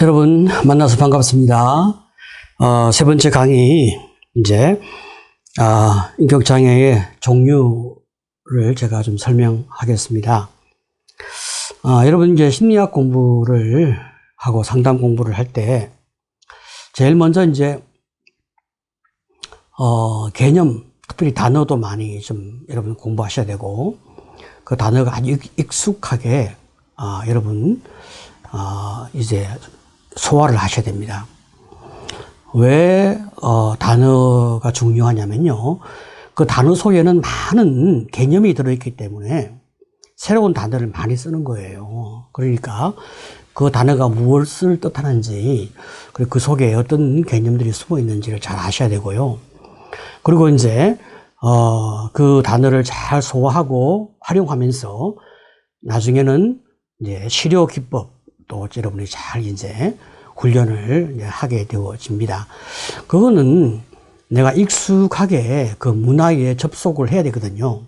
여러분 만나서 반갑습니다. 세 번째 강의 이제 인격장애의 종류를 제가 좀 설명하겠습니다. 여러분 이제 심리학 공부를 하고 상담 공부를 할 때 제일 먼저 이제 개념, 특별히 단어도 많이 좀 여러분 공부하셔야 되고 그 단어가 아주 익숙하게 여러분 이제 소화를 하셔야 됩니다. 왜 단어가 중요하냐면요, 그 단어 속에는 많은 개념이 들어있기 때문에 새로운 단어를 많이 쓰는 거예요. 그러니까 그 단어가 무엇을 뜻하는지, 그리고 그 속에 어떤 개념들이 숨어 있는지를 잘 아셔야 되고요. 그리고 이제 그 단어를 잘 소화하고 활용하면서 나중에는 이제 치료 기법 또 여러분이 잘 이제 훈련을 이제 하게 되어집니다. 그거는 내가 익숙하게 그 문화에 접속을 해야 되거든요.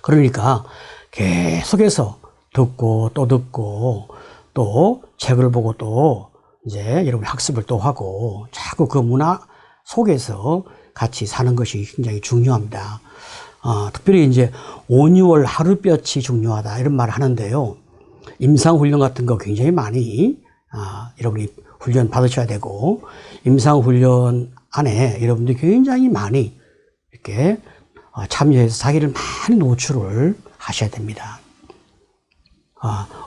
그러니까 계속해서 듣고 또 듣고 또 책을 보고 또 이제 여러분 학습을 또 하고 자꾸 그 문화 속에서 같이 사는 것이 굉장히 중요합니다. 특별히 이제 5, 6월 하룻볕이 중요하다 이런 말을 하는데요. 임상훈련 같은 거 굉장히 많이 여러분이 훈련 받으셔야 되고, 임상훈련 안에 여러분들이 굉장히 많이 이렇게 참여해서 자기를 많이 노출을 하셔야 됩니다.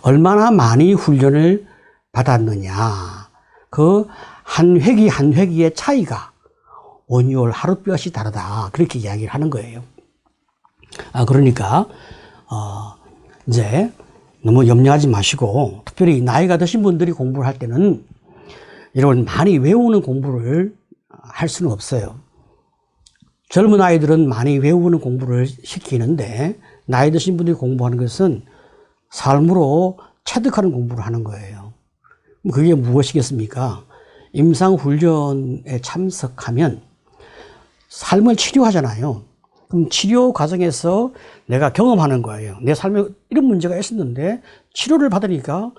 얼마나 많이 훈련을 받았느냐, 그 한 회기 한 회기의 차이가 5, 6월 하룻볕이 다르다 그렇게 이야기를 하는 거예요. 그러니까 이제 너무 염려하지 마시고, 특별히 나이가 드신 분들이 공부를 할 때는 이런 많이 외우는 공부를 할 수는 없어요. 젊은 아이들은 많이 외우는 공부를 시키는데 나이 드신 분들이 공부하는 것은 삶으로 체득하는 공부를 하는 거예요. 그게 무엇이겠습니까? 임상훈련에 참석하면 삶을 치료하잖아요. 그럼 치료 과정에서 내가 경험하는 거예요. 내 삶에 이런 문제가 있었는데 치료를 받으니까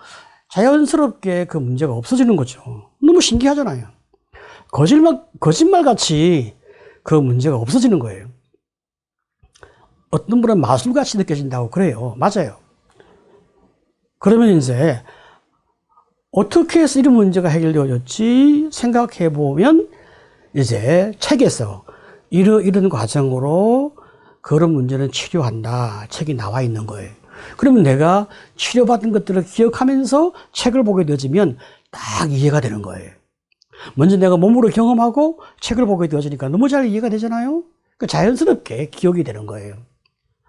자연스럽게 그 문제가 없어지는 거죠. 너무 신기하잖아요. 거짓말같이 그 문제가 없어지는 거예요. 어떤 분은 마술같이 느껴진다고 그래요. 맞아요. 그러면 이제 어떻게 해서 이런 문제가 해결되어졌지 생각해 보면 이제 책에서 이런 과정으로 그런 문제는 치료한다 책이 나와 있는 거예요. 그러면 내가 치료받은 것들을 기억하면서 책을 보게 되어지면 딱 이해가 되는 거예요. 먼저 내가 몸으로 경험하고 책을 보게 되어지니까 너무 잘 이해가 되잖아요. 그러니까 자연스럽게 기억이 되는 거예요.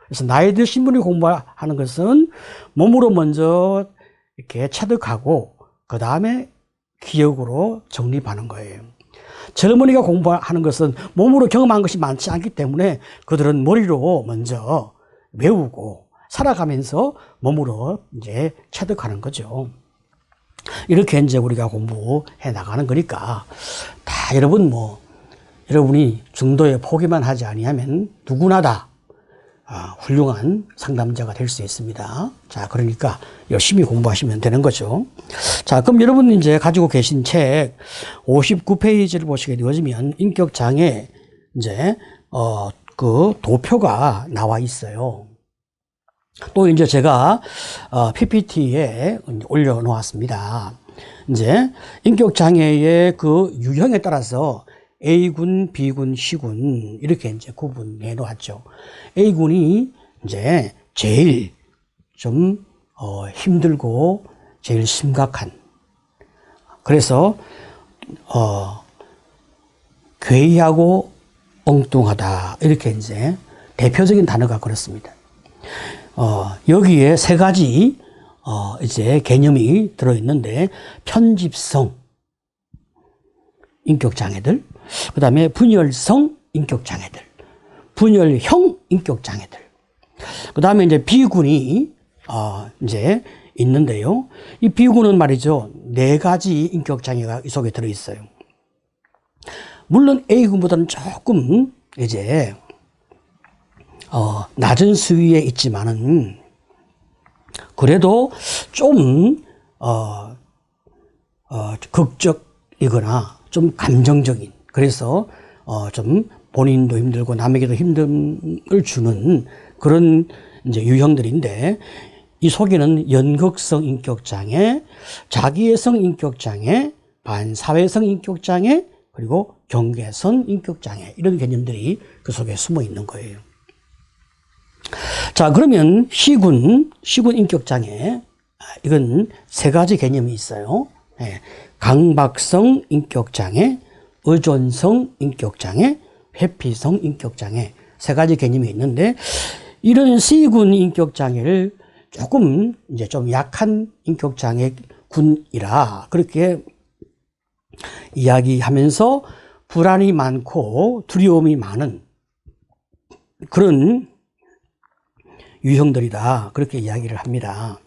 그래서 나이 드신 분이 공부하는 것은 몸으로 먼저 이렇게 체득하고 그 다음에 기억으로 정립하는 거예요. 젊은이가 공부하는 것은 몸으로 경험한 것이 많지 않기 때문에 그들은 머리로 먼저 외우고 살아가면서 몸으로 이제 체득하는 거죠. 이렇게 이제 우리가 공부해 나가는 거니까 다 여러분이 중도에 포기만 하지 아니하면 누구나 다 훌륭한 상담자가 될 수 있습니다. 자, 그러니까 열심히 공부하시면 되는 거죠. 자, 그럼 여러분 이제 가지고 계신 책 59페이지를 보시게 되어지면 인격장애 이제 그 도표가 나와 있어요. 또 이제 제가 PPT에 올려 놓았습니다. 이제 인격장애의 그 유형에 따라서 A군, B군, C군 이렇게 이제 구분해 놓았죠. A군이 이제 제일 좀 힘들고 제일 심각한, 그래서 괴이하고 엉뚱하다 이렇게 이제 대표적인 단어가 그렇습니다. 여기에 세 가지 이제 개념이 들어 있는데 편집성 인격장애들, 그 다음에 분열성 인격장애들, 분열형 인격장애들, 그 다음에 이제 B군이 이제 있는데요. 이 B군은 말이죠, 4가지 인격장애가 이 속에 들어있어요. 물론 A군보다는 조금 이제 낮은 수위에 있지만은 그래도 좀 극적이거나 좀 감정적인, 그래서 좀 본인도 힘들고 남에게도 힘듦을 주는 그런 이제 유형들인데, 이 속에는 연극성 인격장애, 자기애성 인격장애, 반사회성 인격장애, 그리고 경계성 인격장애, 이런 개념들이 그 속에 숨어 있는 거예요. 자, 그러면 시군 인격장애, 이건 세 가지 개념이 있어요. 강박성 인격장애, 의존성 인격장애, 회피성 인격장애, 세 가지 개념이 있는데, 이런 C군 인격장애를 조금 이제 좀 약한 인격장애군이라 그렇게 이야기하면서 불안이 많고 두려움이 많은 그런 유형들이다, 그렇게 이야기를 합니다.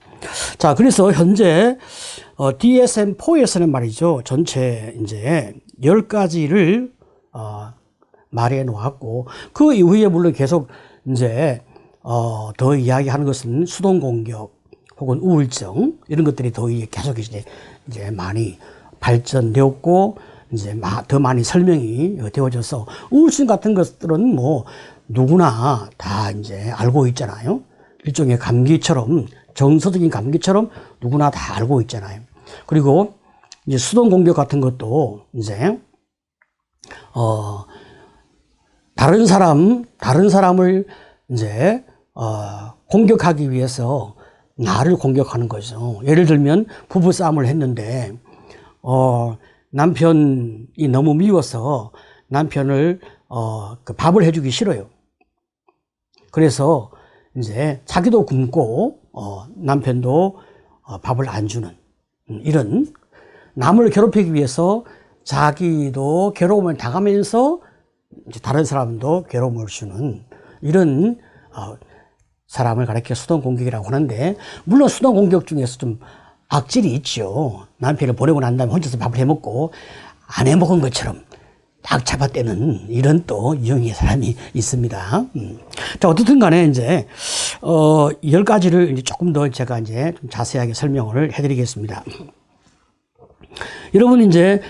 자, 그래서 현재 DSM-4에서는 말이죠, 전체 이제 10가지를 말해 놓았고, 그 이후에 물론 계속 이제 더 이야기하는 것은 수동 공격 혹은 우울증, 이런 것들이 더 계속 이제 많이 발전되었고, 이제 더 많이 설명이 되어져서, 우울증 같은 것들은 뭐 누구나 다 이제 알고 있잖아요. 일종의 감기처럼, 정서적인 감기처럼 누구나 다 알고 있잖아요. 그리고 이제 수동 공격 같은 것도 이제 다른 사람을 이제 공격하기 위해서 나를 공격하는 거죠. 예를 들면 부부 싸움을 했는데 남편이 너무 미워서 남편을 그 밥을 해주기 싫어요. 그래서 이제 자기도 굶고 남편도 밥을 안 주는, 이런, 남을 괴롭히기 위해서 자기도 괴로움을 당하면서 이제 다른 사람도 괴로움을 주는 이런 사람을 가리켜 수동 공격이라고 하는데, 물론 수동 공격 중에서 좀 악질이 있죠. 남편을 보내고 난 다음에 혼자서 밥을 해 먹고 안 해 먹은 것처럼 딱 잡아떼는 이런 또 유형의 사람이 있습니다. 자, 어떻든 간에 이제 10가지를 이제 조금 더 제가 이제 좀 자세하게 설명을 해드리겠습니다. 여러분 이제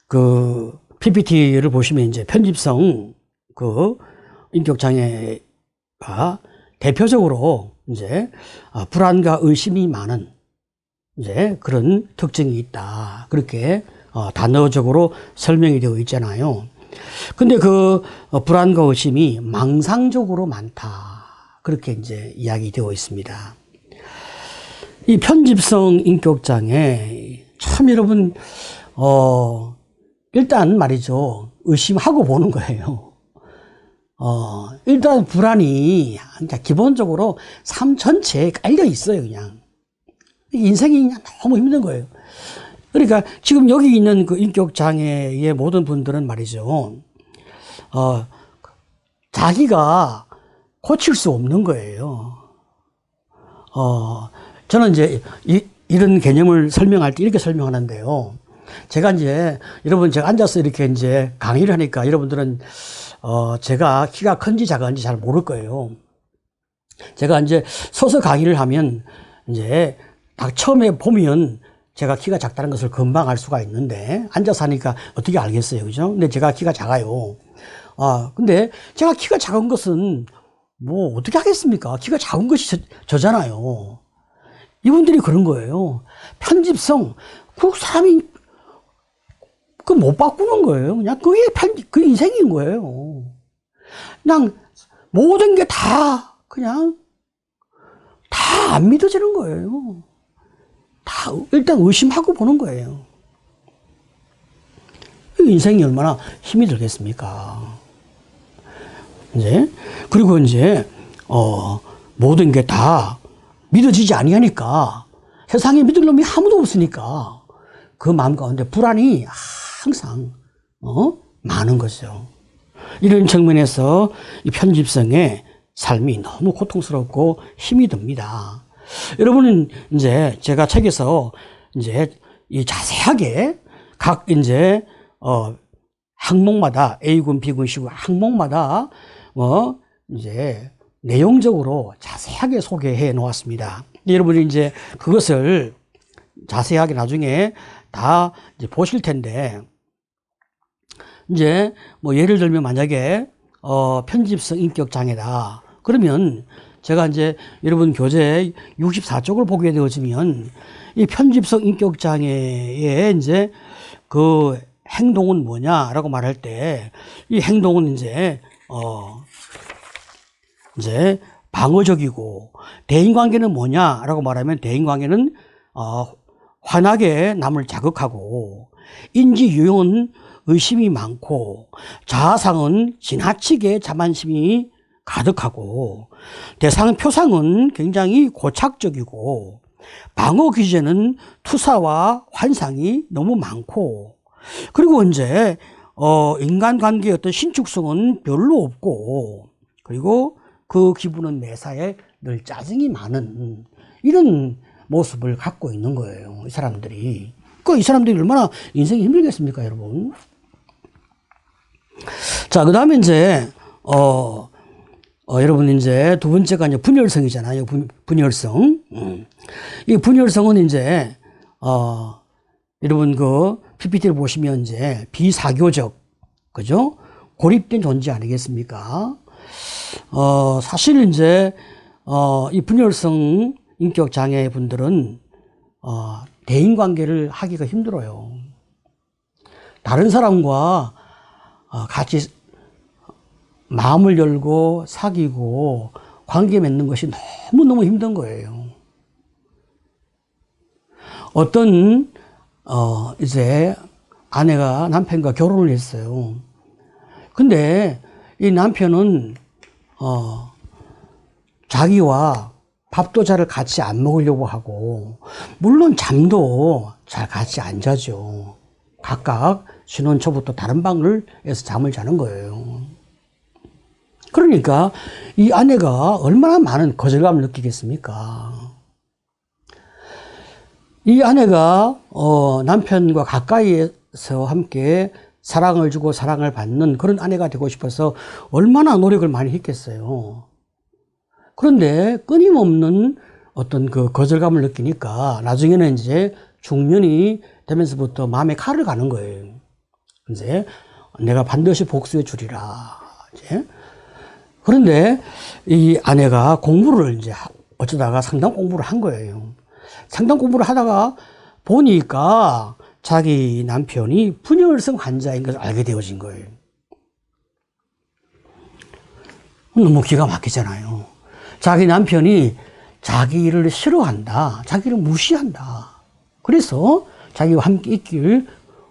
그 PPT를 보시면 이제 편집성 그 인격장애가 대표적으로 이제 불안과 의심이 많은 이제 그런 특징이 있다, 그렇게 단어적으로 설명이 되어 있잖아요. 근데 그 불안과 의심이 망상적으로 많다, 그렇게 이제 이야기되어 있습니다. 이 편집성 인격장애, 참 여러분 일단 말이죠, 의심하고 보는 거예요. 일단 불안이 기본적으로 삶 전체에 깔려 있어요. 그냥 인생이 그냥 너무 힘든 거예요. 그러니까 지금 여기 있는 그 인격장애의 모든 분들은 말이죠, 자기가 고칠 수 없는 거예요. 저는 이제 이런 개념을 설명할 때 이렇게 설명하는데요. 제가 이제 여러분, 제가 앉아서 이렇게 이제 강의를 하니까 여러분들은 제가 키가 큰지 작은지 잘 모를 거예요. 제가 이제 서서 강의를 하면 이제 딱 처음에 보면 제가 키가 작다는 것을 금방 알 수가 있는데, 앉아서 하니까 어떻게 알겠어요, 그죠? 근데 제가 키가 작아요. 근데 제가 키가 작은 것은 뭐 어떻게 하겠습니까? 키가 작은 것이 저잖아요. 이분들이 그런 거예요. 편집성, 그 사람이 그 못 바꾸는 거예요. 그냥 그게 그 인생인 거예요. 그냥 모든 게 다 그냥 다 안 믿어지는 거예요. 다 일단 의심하고 보는 거예요. 인생이 얼마나 힘이 들겠습니까? 이제 그리고 이제 모든 게 다 믿어지지 아니하니까, 세상에 믿을 놈이 아무도 없으니까 그 마음 가운데 불안이 항상 많은 거죠. 이런 측면에서 이 편집성의 삶이 너무 고통스럽고 힘이 듭니다. 여러분은 이제 제가 책에서 이제 이 자세하게 각 이제 항목마다 A군, B군, C군 항목마다 이제 내용적으로 자세하게 소개해 놓았습니다. 여러분이 이제 그것을 자세하게 나중에 다 이제 보실 텐데, 이제 뭐 예를 들면 만약에 편집성 인격 장애다. 그러면 제가 이제 여러분 교재 64쪽을 보게 되어지면 이 편집성 인격 장애의 이제 그 행동은 뭐냐라고 말할 때, 이 행동은 이제 방어적이고, 대인관계는 뭐냐라고 말하면 대인관계는 환하게 남을 자극하고, 인지 유형은 의심이 많고, 자아상은 지나치게 자만심이 가득하고, 대상 표상은 굉장히 고착적이고, 방어 기제는 투사와 환상이 너무 많고, 그리고 이제 인간관계의 어떤 신축성은 별로 없고, 그리고 그 기분은 매사에 늘 짜증이 많은 이런 모습을 갖고 있는 거예요, 이 사람들이. 이 사람들이 얼마나 인생이 힘들겠습니까, 여러분? 자, 그 다음에 이제 여러분 이제 두 번째가 이제 분열성이잖아요. 분열성. 이 분열성은 이제 여러분 그 PPT를 보시면 이제 비사교적, 그죠? 고립된 존재 아니겠습니까? 사실 이제 이 분열성 인격 장애 분들은 대인 관계를 하기가 힘들어요. 다른 사람과 같이 마음을 열고 사귀고 관계 맺는 것이 너무너무 힘든 거예요. 어떤 이제 아내가 남편과 결혼을 했어요. 근데 이 남편은 자기와 밥도 잘 같이 안 먹으려고 하고, 물론 잠도 잘 같이 안 자죠. 각각 신혼 초부터 다른 방에서 잠을 자는 거예요. 그러니까 이 아내가 얼마나 많은 거절감을 느끼겠습니까? 이 아내가 남편과 가까이에서 함께 사랑을 주고 사랑을 받는 그런 아내가 되고 싶어서 얼마나 노력을 많이 했겠어요. 그런데 끊임없는 어떤 그 거절감을 느끼니까 나중에는 이제 중년이 되면서부터 마음에 칼을 가는 거예요. 이제 내가 반드시 복수해 주리라. 이제. 그런데 이 아내가 공부를 이제 어쩌다가 상담 공부를 한 거예요. 상담 공부를 하다가 보니까 자기 남편이 분열성 환자인 것을 알게 되어진 거예요. 너무 기가 막히잖아요. 자기 남편이 자기를 싫어한다. 자기를 무시한다. 그래서 자기와 함께 있기를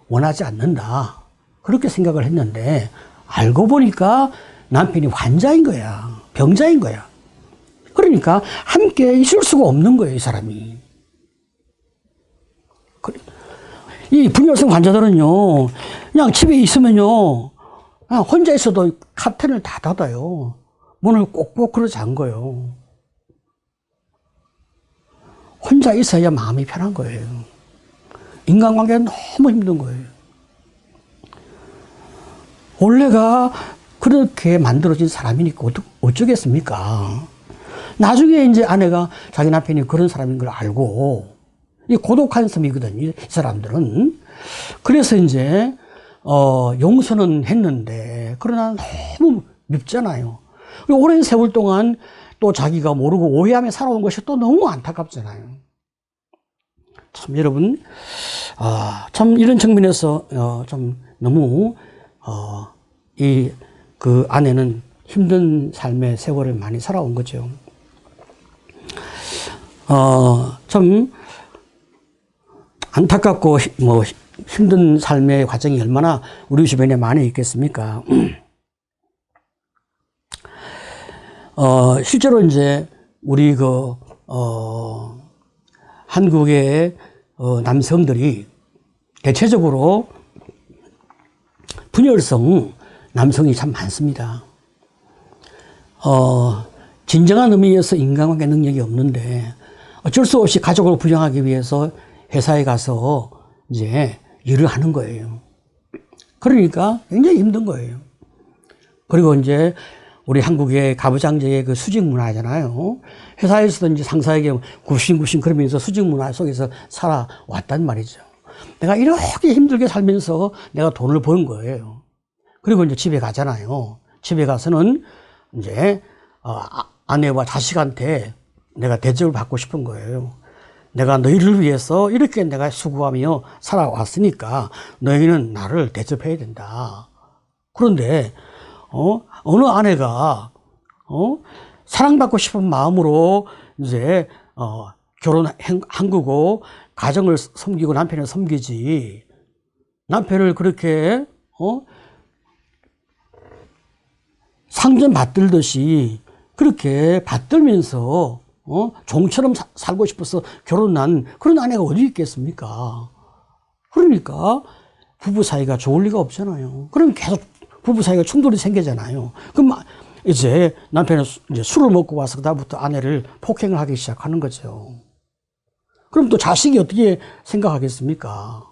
원하지 않는다. 그렇게 생각을 했는데 알고 보니까 남편이 환자인 거야. 병자인 거야. 그러니까 함께 있을 수가 없는 거예요, 이 사람이. 이 분열성 환자들은요, 그냥 집에 있으면요, 그냥 혼자 있어도 카텐을 다 닫아요. 문을 꼭꼭 걸어 잠궈요. 혼자 있어야 마음이 편한 거예요. 인간관계가 너무 힘든 거예요. 원래가 그렇게 만들어진 사람이니까 어쩌겠습니까? 나중에 이제 아내가 자기 남편이 그런 사람인 걸 알고, 이 고독한 섬이거든요, 이 사람들은. 그래서 이제, 용서는 했는데, 그러나 너무 밉잖아요. 오랜 세월 동안 또 자기가 모르고 오해하며 살아온 것이 또 너무 안타깝잖아요. 참, 여러분, 참, 이런 측면에서, 좀 너무, 그 아내는 힘든 삶의 세월을 많이 살아온 거죠. 참, 안타깝고, 힘든 삶의 과정이 얼마나 우리 주변에 많이 있겠습니까? 실제로 이제, 우리 한국의 남성들이 대체적으로 분열성 남성이 참 많습니다. 진정한 의미에서 인간관계 능력이 없는데 어쩔 수 없이 가족을 부양하기 위해서 회사에 가서 이제 일을 하는 거예요. 그러니까 굉장히 힘든 거예요. 그리고 이제 우리 한국의 가부장제의 그 수직 문화잖아요. 회사에서도 이제 상사에게 굽신굽신 그러면서 수직 문화 속에서 살아왔단 말이죠. 내가 이렇게 힘들게 살면서 내가 돈을 번 거예요. 그리고 이제 집에 가잖아요. 집에 가서는 이제 아내와 자식한테 내가 대접을 받고 싶은 거예요. 내가 너희를 위해서 이렇게 내가 수고하며 살아왔으니까 너희는 나를 대접해야 된다. 그런데 어느 아내가 사랑받고 싶은 마음으로 이제 결혼한 거고 가정을 섬기고 남편을 섬기지, 남편을 그렇게 상전 받들듯이 그렇게 받들면서 종처럼 살고 싶어서 결혼한 그런 아내가 어디 있겠습니까? 그러니까 부부 사이가 좋을 리가 없잖아요. 그럼 계속 부부 사이가 충돌이 생기잖아요. 그럼 이제 남편은 이제 술을 먹고 와서 그다음부터 아내를 폭행을 하기 시작하는 거죠. 그럼 또 자식이 어떻게 생각하겠습니까?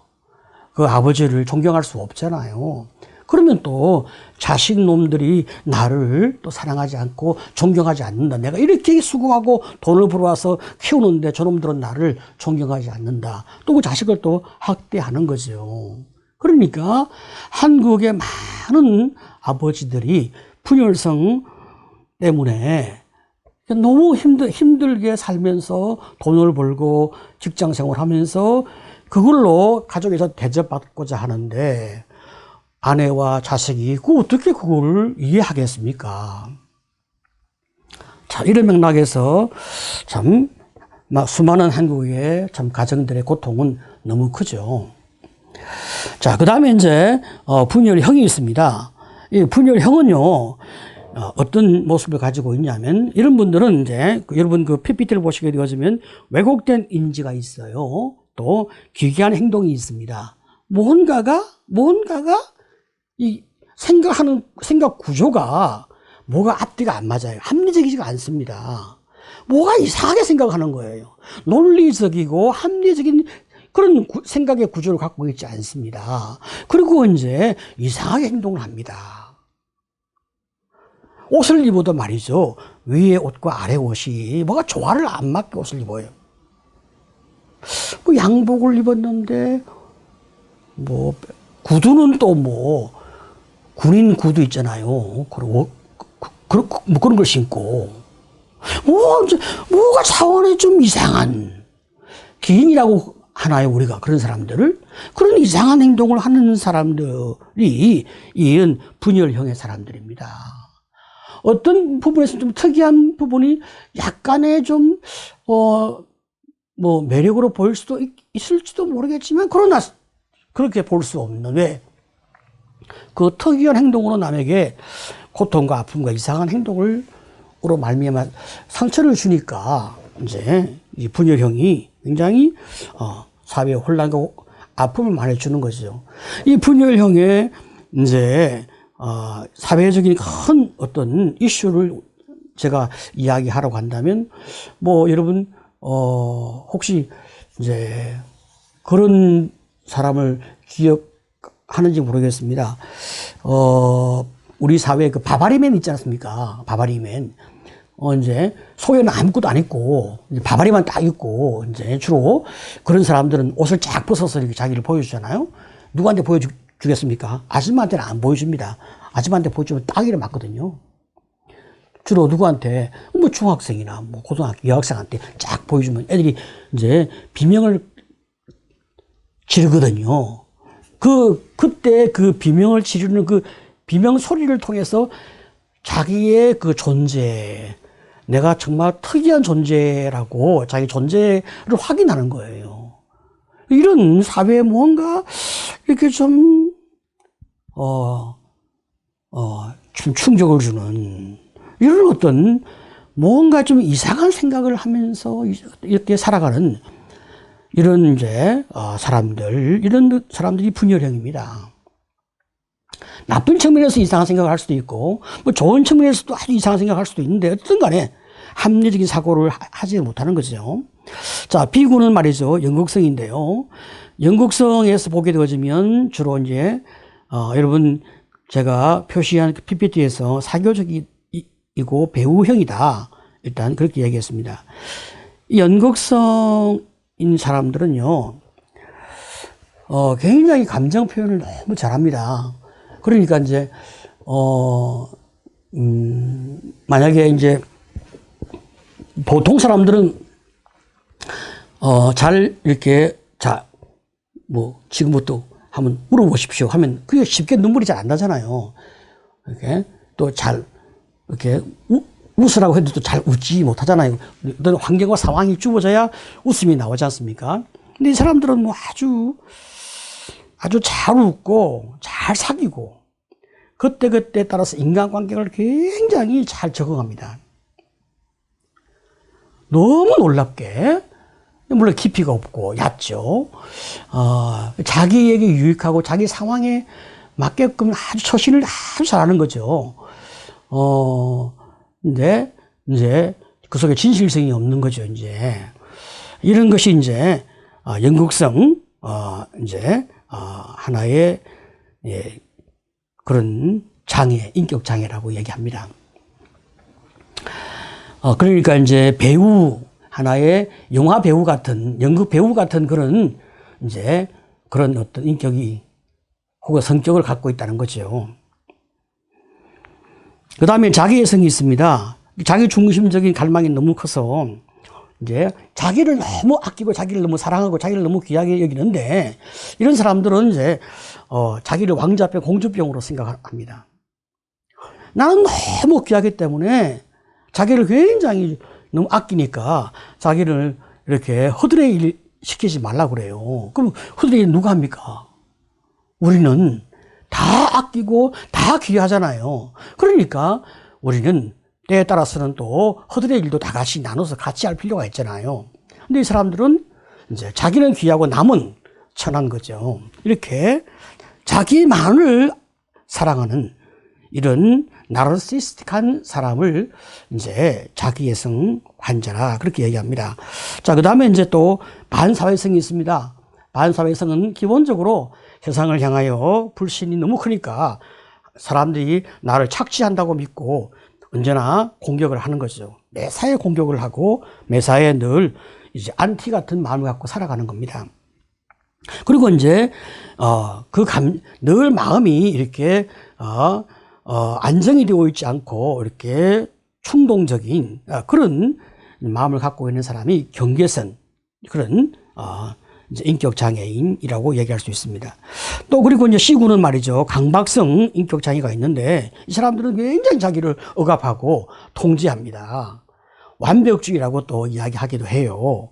그 아버지를 존경할 수 없잖아요. 그러면 또 자식 놈들이 나를 또 사랑하지 않고 존경하지 않는다. 내가 이렇게 수고하고 돈을 벌어와서 키우는데 저놈들은 나를 존경하지 않는다. 또 그 자식을 또 학대하는 거죠. 그러니까 한국의 많은 아버지들이 분열성 때문에 너무 힘들게 살면서 돈을 벌고 직장 생활하면서 그걸로 가족에서 대접받고자 하는데 아내와 자식이 어떻게 그걸 이해하겠습니까? 자, 이런 맥락에서 참 수많은 한국의 참 가정들의 고통은 너무 크죠. 자, 그 다음에 이제 분열형이 있습니다. 이 분열형은요, 어떤 모습을 가지고 있냐면, 이런 분들은 이제 여러분 그 PPT를 보시게 되어지면 왜곡된 인지가 있어요. 또 기괴한 행동이 있습니다. 뭔가가 이 생각하는 생각 구조가 뭐가 앞뒤가 안 맞아요. 합리적이지가 않습니다. 뭐가 이상하게 생각하는 거예요. 논리적이고 합리적인 그런 생각의 구조를 갖고 있지 않습니다. 그리고 이제 이상하게 행동을 합니다. 옷을 입어도 말이죠. 위에 옷과 아래 옷이 뭐가 조화를 안 맞게 옷을 입어요. 뭐 양복을 입었는데 뭐 구두는 또 뭐 군인 구두 있잖아요. 그리고 뭐 그런 걸 신고 뭐가 차원이 좀 이상한 기인이라고 하나요, 우리가 그런 사람들을? 그런 이상한 행동을 하는 사람들이 이은 분열형의 사람들입니다. 어떤 부분에서 좀 특이한 부분이 약간의 좀 뭐 매력으로 보일 수도 있을지도 모르겠지만 그러나 그렇게 볼 수 없는, 왜? 그 특이한 행동으로 남에게 고통과 아픔과 이상한 행동으로 말미암아 상처를 주니까 이제 이 분열형이 굉장히 사회 혼란과 아픔을 많이 주는 거죠. 이 분열형의 이제 사회적인 큰 어떤 이슈를 제가 이야기하라고 한다면, 뭐 여러분 혹시 이제 그런 사람을 기억하는지 모르겠습니다. 우리 사회에 그 바바리맨 있지 않습니까? 바바리맨. 이제 소에는 아무것도 안 입고 바바리만 딱 입고 이제 주로 그런 사람들은 옷을 쫙 벗어서 이렇게 자기를 보여주잖아요. 누구한테 보여주겠습니까? 아줌마한테는 안 보여줍니다. 아줌마한테 보여주면 딱이를 맞거든요. 주로 누구한테, 뭐 중학생이나 뭐 고등학교 여학생한테 쫙 보여주면 애들이 이제 비명을 지르거든요. 그때 그 비명을 지르는 그 비명 소리를 통해서 자기의 그 존재, 내가 정말 특이한 존재라고 자기 존재를 확인하는 거예요. 이런 사회에 뭔가 이렇게 좀 충격을 주는 이런 어떤 뭔가 좀 이상한 생각을 하면서 이렇게 살아가는 이런 이제 이런 사람들이 분열형입니다. 나쁜 측면에서 이상한 생각을 할 수도 있고, 뭐 좋은 측면에서도 아주 이상한 생각을 할 수도 있는데, 어쨌든 간에 합리적인 사고를 하지 못하는 거죠. 자, B군은 말이죠. 연극성인데요. 연극성에서 보게 되어지면 주로 이제, 여러분, 제가 표시한 PPT에서 사교적이 연극성이고 배우형이다. 일단 그렇게 얘기했습니다. 이 연극성인 사람들은요, 굉장히 감정 표현을 너무 잘합니다. 그러니까 이제, 만약에 이제, 보통 사람들은, 잘 이렇게, 자, 뭐, 지금부터 한번 울어보십시오 하면 그게 쉽게 눈물이 잘 안 나잖아요. 이렇게 또 잘, 이렇게 웃으라고 해도 또 잘 웃지 못하잖아요. 어떤 환경과 상황이 주어져야 웃음이 나오지 않습니까? 근데 이 사람들은 뭐 아주 잘 웃고 잘 사귀고 그때그때 따라서 인간관계를 굉장히 잘 적응합니다. 너무 놀랍게, 물론 깊이가 없고 얕죠. 자기에게 유익하고 자기 상황에 맞게끔 아주 처신을 아주 잘하는 거죠. 근데 이제 그 속에 진실성이 없는 거죠. 이제 이런 것이 이제 연극성 이제 하나의 그런 장애, 인격 장애라고 얘기합니다. 그러니까 이제 배우, 하나의 영화 배우 같은, 연극 배우 같은 그런 이제 그런 어떤 인격이 혹은 성격을 갖고 있다는 거죠. 그 다음에 자기애성이 있습니다. 자기 중심적인 갈망이 너무 커서 이제 자기를 너무 아끼고 자기를 너무 사랑하고 자기를 너무 귀하게 여기는데 이런 사람들은 이제 자기를 왕자병, 공주병으로 생각합니다. 나는 너무 귀하기 때문에 자기를 굉장히 너무 아끼니까 자기를 이렇게 허드레일 시키지 말라고 그래요. 그럼 허드레일 누가 합니까? 우리는 다 아끼고 다 귀하잖아요. 그러니까 우리는 때에 따라서는 또 허드레일도 다 같이 나눠서 같이 할 필요가 있잖아요. 근데 이 사람들은 이제 자기는 귀하고 남은 천한 거죠. 이렇게 자기만을 사랑하는 이런 나르시스틱한 사람을 이제 자기애성 환자라 그렇게 얘기합니다. 자, 그 다음에 이제 또 반사회성이 있습니다. 반사회성은 기본적으로 세상을 향하여 불신이 너무 크니까 사람들이 나를 착취한다고 믿고 언제나 공격을 하는 거죠. 매사에 공격을 하고 매사에 늘 이제 안티 같은 마음을 갖고 살아가는 겁니다. 그리고 이제 늘 마음이 이렇게 안정이 되어 있지 않고 이렇게 충동적인 그런 마음을 갖고 있는 사람이 경계선, 그런 이제 인격 장애인이라고 얘기할 수 있습니다. 또 그리고 이제 C군은 말이죠, 강박성 인격 장애가 있는데 이 사람들은 굉장히 자기를 억압하고 통제합니다. 완벽주의라고 또 이야기하기도 해요.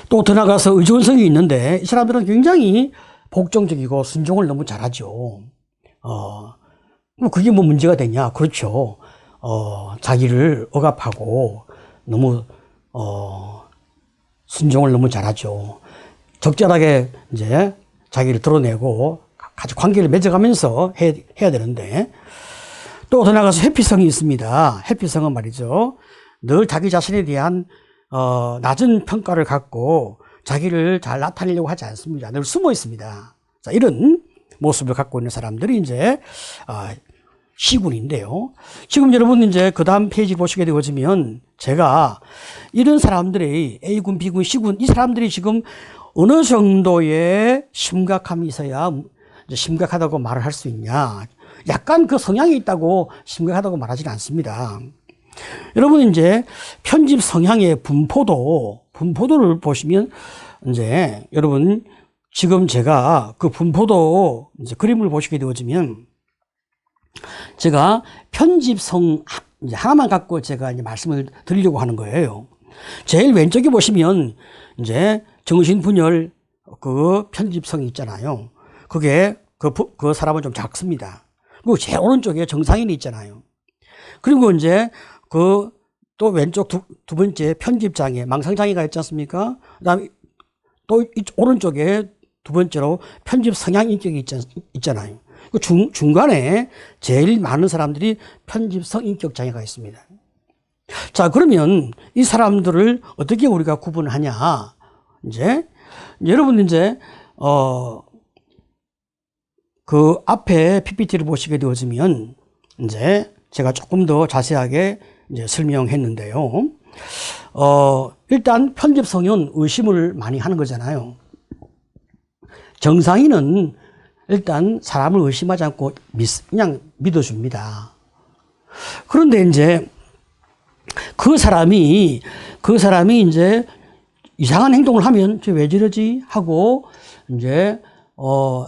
또 더 나가서 의존성이 있는데 이 사람들은 굉장히 복종적이고 순종을 너무 잘하죠. 그게 뭐 문제가 되냐? 그렇죠. 자기를 억압하고 너무 순종을 너무 잘하죠. 적절하게 이제 자기를 드러내고 같이 관계를 맺어가면서 해야 되는데, 또 더 나가서 회피성이 있습니다. 회피성은 말이죠, 늘 자기 자신에 대한 낮은 평가를 갖고 자기를 잘 나타내려고 하지 않습니다. 늘 숨어 있습니다. 자, 이런 모습을 갖고 있는 사람들이 이제 C군인데요. 지금 여러분 이제 그 다음 페이지 보시게 되어지면 제가 이런 사람들의 A군, B군, C군, 이 사람들이 지금 어느 정도의 심각함이 있어야 이제 심각하다고 말을 할 수 있냐. 약간 그 성향이 있다고 심각하다고 말하지는 않습니다. 여러분 이제 편집 성향의 분포도를 보시면 이제 여러분 지금 제가 그 분포도 이제 그림을 보시게 되어지면 제가 편집성 이제 하나만 갖고 제가 이제 말씀을 드리려고 하는 거예요. 제일 왼쪽에 보시면 이제 정신분열 그 편집성이 있잖아요. 그게 그 사람은 좀 작습니다. 그리고 제일 오른쪽에 정상인이 있잖아요. 그리고 이제 또 왼쪽 두 번째 편집장애, 망상장애가 있지 않습니까? 그 다음에 또 오른쪽에 두 번째로 편집 성향 인격이 있잖아요. 그 중간에 제일 많은 사람들이 편집성 인격 장애가 있습니다. 자, 그러면 이 사람들을 어떻게 우리가 구분하냐? 이제 여러분 이제 그 앞에 PPT를 보시게 되어지면 이제 제가 조금 더 자세하게 이제 설명했는데요. 일단 편집성은 의심을 많이 하는 거잖아요. 정상인은 일단 사람을 의심하지 않고 그냥 믿어줍니다. 그런데 이제 그 사람이 이제 이상한 행동을 하면 쟤 왜 저러지 하고 이제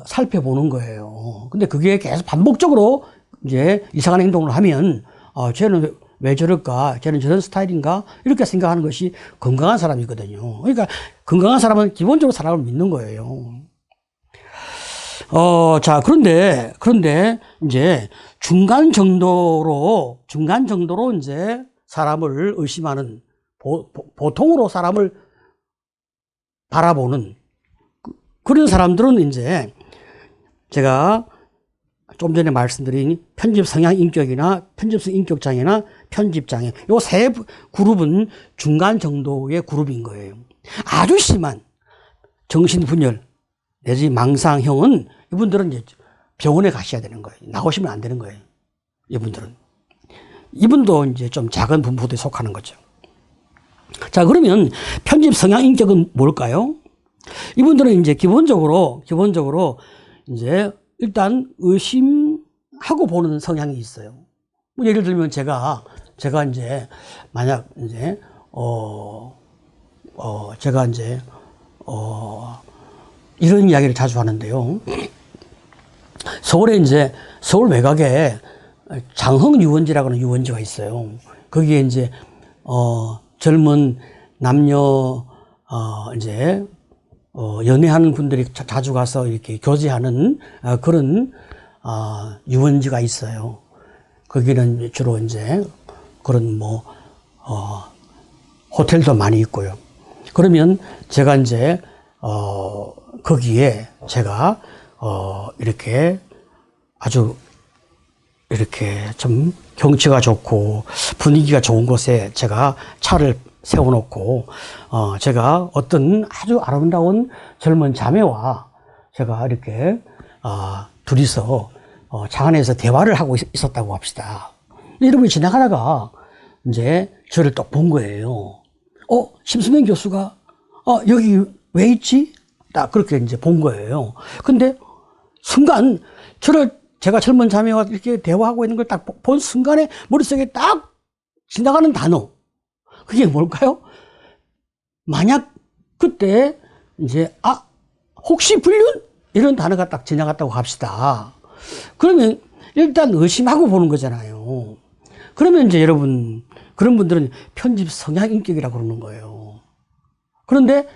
살펴보는 거예요. 근데 그게 계속 반복적으로 이제 이상한 행동을 하면 쟤는 왜 저럴까? 쟤는 저런 스타일인가? 이렇게 생각하는 것이 건강한 사람이거든요. 그러니까 건강한 사람은 기본적으로 사람을 믿는 거예요. 자, 그런데 이제 중간 정도로 이제 사람을 의심하는, 보통으로 사람을 바라보는 그런 사람들은 이제 제가 좀 전에 말씀드린 편집 성향 인격이나 편집성 인격 장애나 편집 장애, 요 세 그룹은 중간 정도의 그룹인 거예요. 아주 심한 정신분열 내지 망상형은 이분들은 이제 병원에 가셔야 되는 거예요. 나오시면 안 되는 거예요. 이분도 이제 좀 작은 분포도에 속하는 거죠. 자, 그러면 편집 성향 인격은 뭘까요? 이분들은 이제 기본적으로 이제 일단 의심하고 보는 성향이 있어요. 뭐 예를 들면 제가 이제 만약 이제 제가 이제 이런 이야기를 자주 하는데요. 서울에 이제 서울 외곽에 장흥 유원지라고 하는 유원지가 있어요. 거기에 이제 젊은 남녀 이제 연애하는 분들이 자주 가서 이렇게 교제하는 그런 유원지가 있어요. 거기는 주로 이제 그런 뭐 호텔도 많이 있고요. 그러면 제가 이제 거기에 제가 이렇게 아주 이렇게 좀 경치가 좋고 분위기가 좋은 곳에 제가 차를 세워놓고 제가 어떤 아주 아름다운 젊은 자매와 제가 이렇게 둘이서 차 안에서 대화를 하고 있었다고 합시다. 이러면 지나가다가 이제 저를 또 본 거예요. 심수명 교수가 여기 왜 있지? 딱 그렇게 이제 본 거예요. 근데 순간 제가 젊은 자매와 이렇게 대화하고 있는 걸 딱 본 순간에 머릿속에 딱 지나가는 단어. 그게 뭘까요? 만약 그때 이제 혹시 불륜? 이런 단어가 딱 지나갔다고 합시다. 그러면 일단 의심하고 보는 거잖아요. 그러면 이제 여러분, 그런 분들은 편집 성향 인격이라고 그러는 거예요. 그런데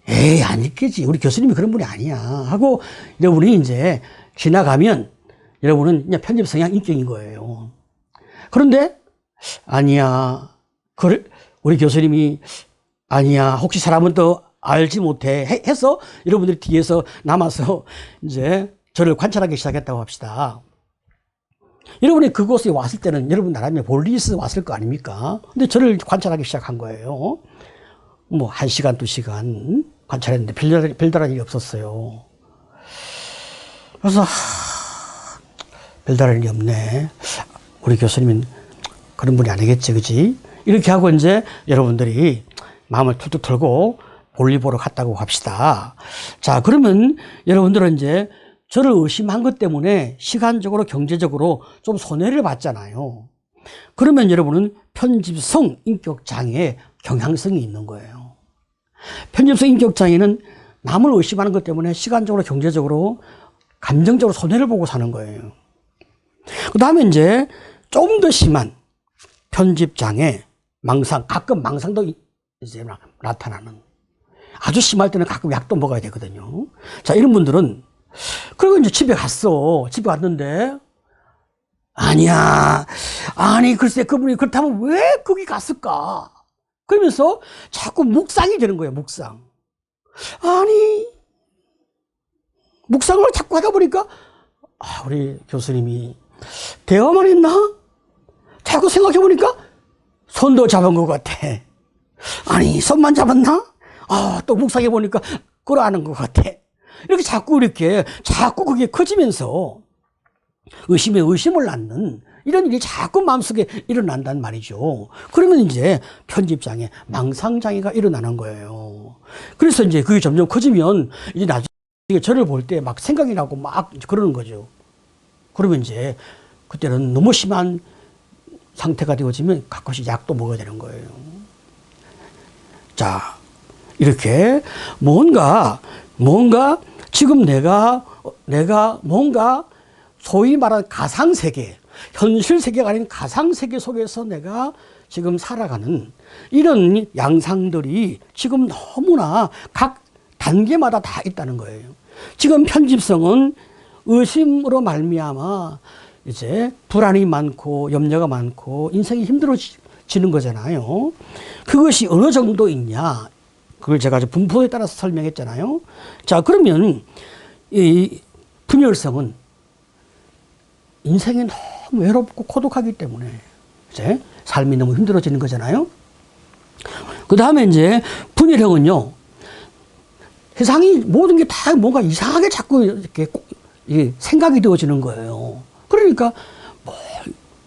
에이, 아니겠지. 우리 교수님이 그런 분이 아니야. 하고 여러분이 이제 지나가면 여러분은 그냥 편집 성향 인격인 거예요. 그런데 아니야. 우리 교수님이 아니야. 혹시 사람은 또 알지 못해. 해서 여러분들이 뒤에서 남아서 이제 저를 관찰하기 시작했다고 합시다. 여러분이 그곳에 왔을 때는 여러분 나름의 볼일이 있어서 왔을 거 아닙니까? 근데 저를 관찰하기 시작한 거예요. 뭐 1시간, 2시간 관찰했는데 별다른 일이 없었어요. 그래서 별다른 일이 없네. 우리 교수님은 그런 분이 아니겠지, 그지? 이렇게 하고 이제 여러분들이 마음을 툭툭 털고 볼일 보러 갔다고 합시다. 자, 그러면 여러분들은 이제 저를 의심한 것 때문에 시간적으로 경제적으로 좀 손해를 봤잖아요. 그러면 여러분은 편집성 인격 장애의 경향성이 있는 거예요. 편집성 인격 장애는 남을 의심하는 것 때문에 시간적으로 경제적으로 감정적으로 손해를 보고 사는 거예요. 그 다음에 이제 좀 더 심한 편집 장애, 망상, 가끔 망상도 이제 나타나는, 아주 심할 때는 가끔 약도 먹어야 되거든요. 자, 이런 분들은 그리고 이제 집에 갔는데 아니야, 아니 글쎄 그분이 그렇다면 왜 거기 갔을까? 그러면서 자꾸 묵상이 되는 거예요. 아니 묵상을 자꾸 하다 보니까 우리 교수님이 대화만 했나? 자꾸 생각해 보니까 손도 잡은 것 같아. 아니 손만 잡았나? 또 묵상해 보니까 끌어안은 것 같아. 이렇게 자꾸 그게 커지면서 의심에 의심을 낳는 이런 일이 자꾸 마음속에 일어난단 말이죠. 그러면 이제 편집장애, 망상장애가 일어나는 거예요. 그래서 이제 그게 점점 커지면 이제 나중에 저를 볼 때 막 생각이 나고 막 그러는 거죠. 그러면 이제 그때는 너무 심한 상태가 되어지면 가끔씩 약도 먹어야 되는 거예요. 자, 이렇게 뭔가 지금 내가 뭔가 소위 말하는 가상세계, 현실 세계가 아닌 가상세계 속에서 내가 지금 살아가는 이런 양상들이 지금 너무나 각 단계마다 다 있다는 거예요. 지금 편집성은 의심으로 말미암아 이제 불안이 많고 염려가 많고 인생이 힘들어지는 거잖아요. 그것이 어느 정도 있냐? 그걸 제가 분포에 따라서 설명했잖아요. 자, 그러면 이 분열성은 인생이 너무 외롭고 고독하기 때문에 이제 삶이 너무 힘들어지는 거잖아요. 그 다음에 이제 분열형은요, 세상이 모든 게 다 뭔가 이상하게 자꾸 이렇게 생각이 되어지는 거예요. 그러니까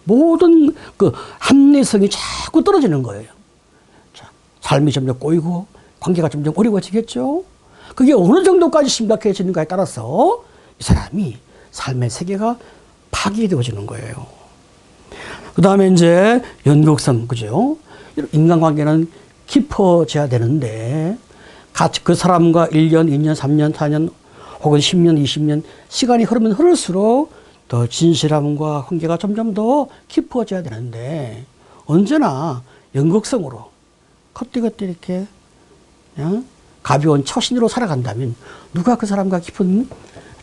모든 그 합리성이 자꾸 떨어지는 거예요. 자, 삶이 점점 꼬이고 관계가 점점 어려워지겠죠. 그게 어느 정도까지 심각해지는가에 따라서 이 사람이 삶의 세계가 파괴되어지는 거예요. 그 다음에 이제 연극성, 그죠? 인간관계는 깊어져야 되는데, 같이 그 사람과 1년, 2년, 3년, 4년, 혹은 10년, 20년, 시간이 흐르면 흐를수록 더 진실함과 관계가 점점 더 깊어져야 되는데, 언제나 연극성으로, 그때그때 이렇게, 가벼운 처신으로 살아간다면, 누가 그 사람과 깊은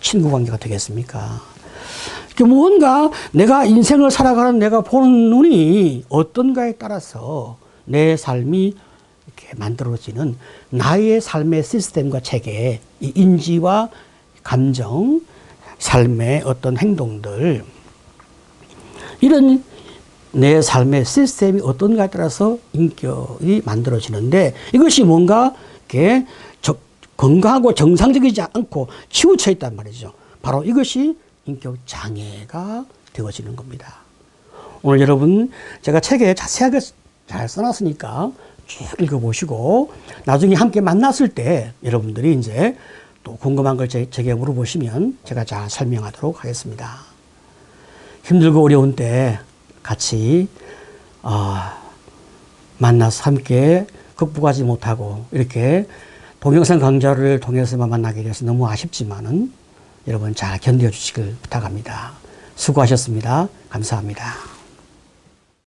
친구 관계가 되겠습니까? 뭔가 내가 인생을 살아가는 내가 보는 눈이 어떤가에 따라서 내 삶이 이렇게 만들어지는 나의 삶의 시스템과 체계, 이 인지와 감정, 삶의 어떤 행동들, 이런 내 삶의 시스템이 어떤가에 따라서 인격이 만들어지는데, 이것이 뭔가 이렇게 건강하고 정상적이지 않고 치우쳐 있단 말이죠. 바로 이것이 인격 장애가 되어지는 겁니다. 오늘 여러분, 제가 책에 자세하게 잘 써놨으니까 쭉 읽어보시고, 나중에 함께 만났을 때 여러분들이 이제 또 궁금한 걸 제게 물어보시면 제가 잘 설명하도록 하겠습니다. 힘들고 어려운 때 같이 만나서 함께 극복하지 못하고 이렇게 동영상 강좌를 통해서만 만나게 돼서 너무 아쉽지만은 여러분 잘 견뎌 주시길 부탁합니다. 수고하셨습니다. 감사합니다.